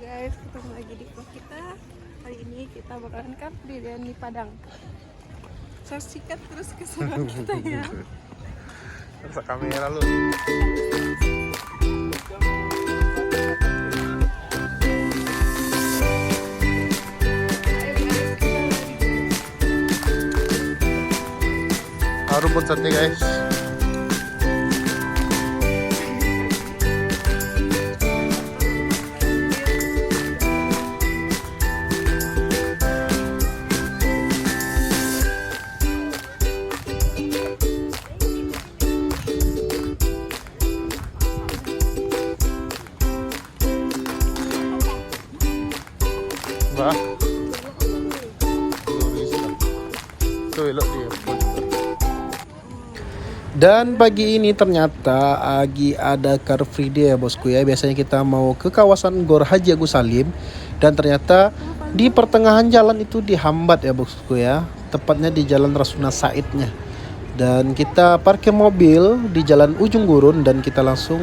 guys, ketemu lagi di vlog kita. Hari ini kita bakalan Car Free Day di Padang. Saksikan terus keseruan kita ya. Rusak kamera lu. Rumput sate guys. Bah. Tuh elok dia. Dan pagi ini ternyata lagi ada Car Free Day ya bosku ya. Biasanya kita mau ke kawasan Gor Haji Agus Salim, dan ternyata di pertengahan jalan itu dihambat ya bosku ya. Tepatnya di Jalan Rasuna Saidnya. Dan kita parkir mobil di Jalan Ujung Gurun dan kita langsung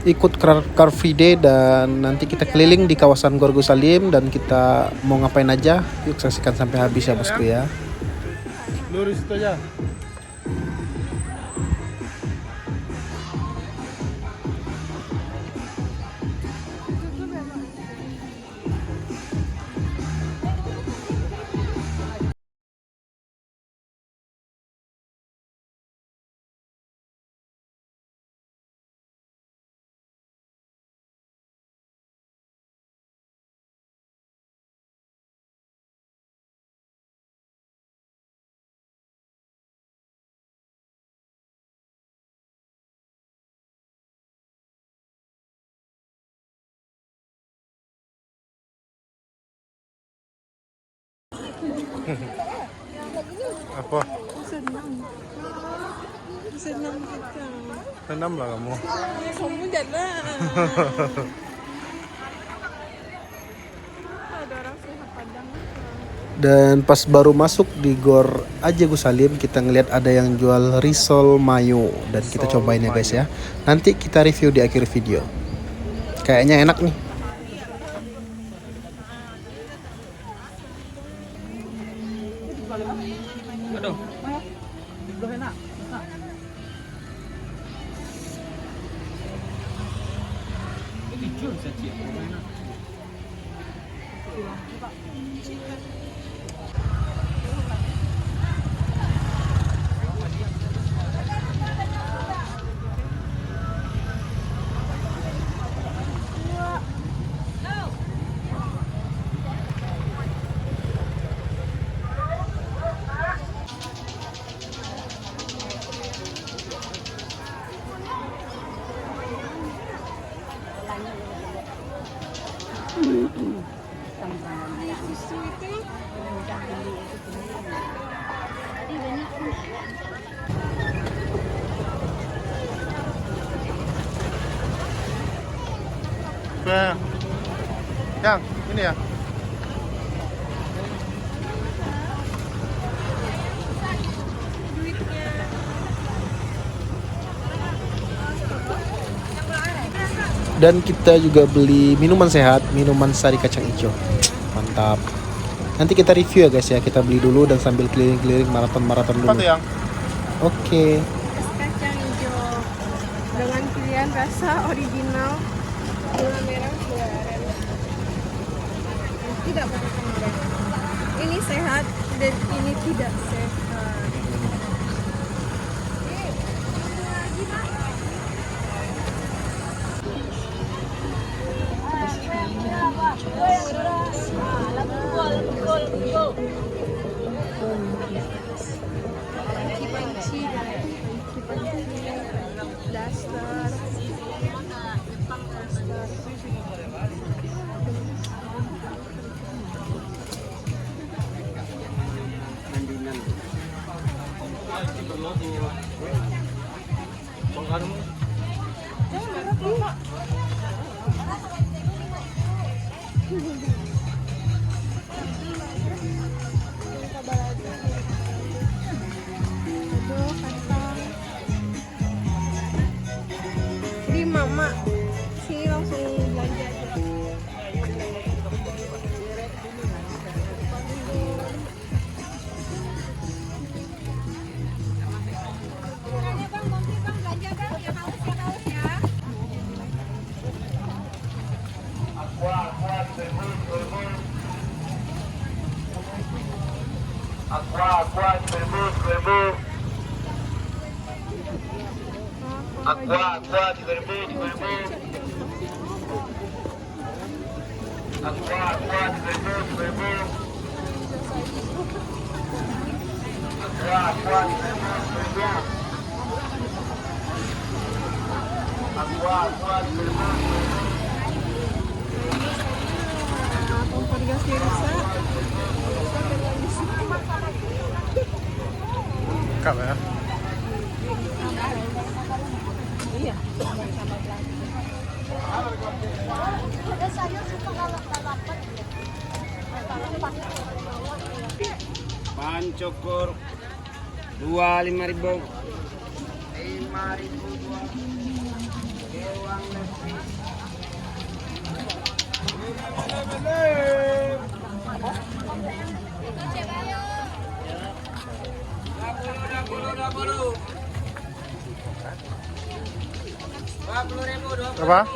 ikut Car Free Day, dan nanti kita keliling di kawasan Gor Agus Salim dan kita mau ngapain aja. Yuk saksikan sampai habis ya bosku ya. Lurus itu aja. Apa? Senang kita. Senam lah kamu. Kamu jalan. Ada orang sehat Padang. Dan pas baru masuk di Gor Haji Agus Salim, kita ngelihat ada yang jual risol mayo, dan kita cobain ya guys ya. Nanti kita review di akhir video. Kayaknya enak nih. Aduh, enak. Ini jual saja. Susu itu Yang ini ya. Dan kita juga beli minuman sehat, minuman sari kacang hijau. Mantap. Nanti kita review ya guys ya. Kita beli dulu dan sambil keliling-keliling maraton dulu. Oke. es kacang hijau dengan pilihan rasa original, gula merah, gula aren. Tidak pakai kemarin. Ini sehat dan ini tidak sehat. Panci, daster, Jadi mama sini langsung belanja aja. Kompor gas dirusak. Kak ya. Iya. Pancokur 25.000. Apa?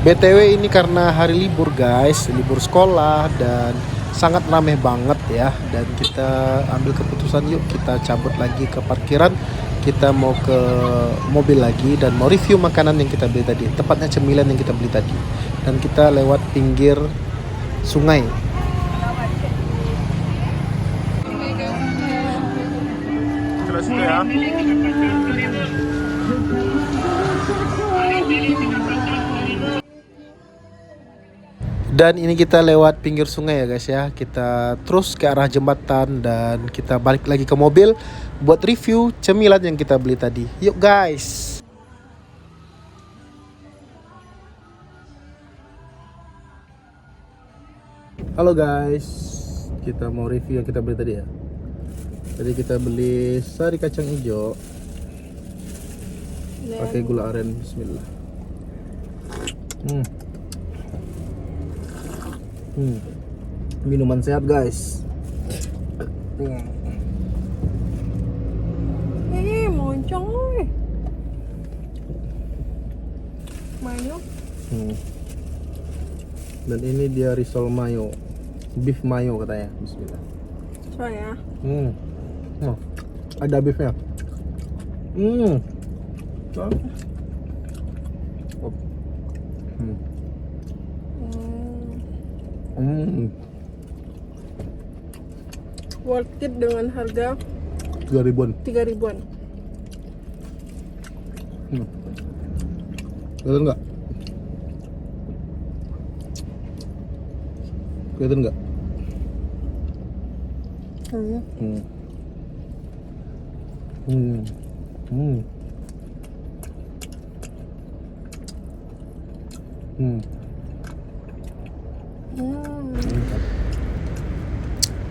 BTW ini karena hari libur guys, libur sekolah dan sangat ramai banget ya. Dan kita ambil keputusan yuk kita cabut lagi ke parkiran. Kita mau ke mobil lagi dan mau review makanan yang kita beli tadi. Tepatnya cemilan yang kita beli tadi. Dan kita lewat pinggir sungai. Terus ya. Dan ini kita lewat pinggir sungai ya guys ya. Kita terus ke arah jembatan dan kita balik lagi ke mobil buat review cemilan yang kita beli tadi. Yuk guys. Halo guys. Kita mau review yang kita beli tadi ya. Tadi kita beli sari kacang hijau pakai gula aren. Bismillah. Minuman sehat guys. Moncong nih. Mayo. Dan ini dia risol mayo, beef mayo katanya. Bismillah. So ya. Oh, ada beefnya. Worth it dengan harga 3.000-an. 3.000-an. Kelihatan nggak? Kelihatan nggak?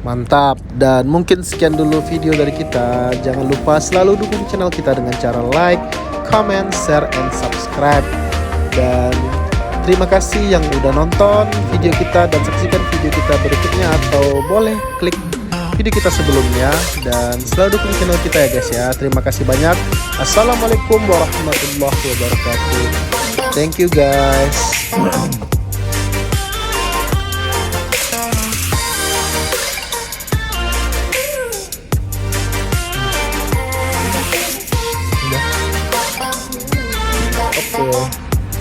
Mantap. Dan mungkin sekian dulu video dari kita. Jangan lupa selalu dukung channel kita dengan cara like, comment, share, and subscribe. Dan terima kasih yang udah nonton video kita dan saksikan video kita berikutnya, atau boleh klik video kita sebelumnya. Dan selalu dukung channel kita ya guys ya. Terima kasih banyak. Assalamualaikum warahmatullahi wabarakatuh. Thank you guys. Oke. Oke.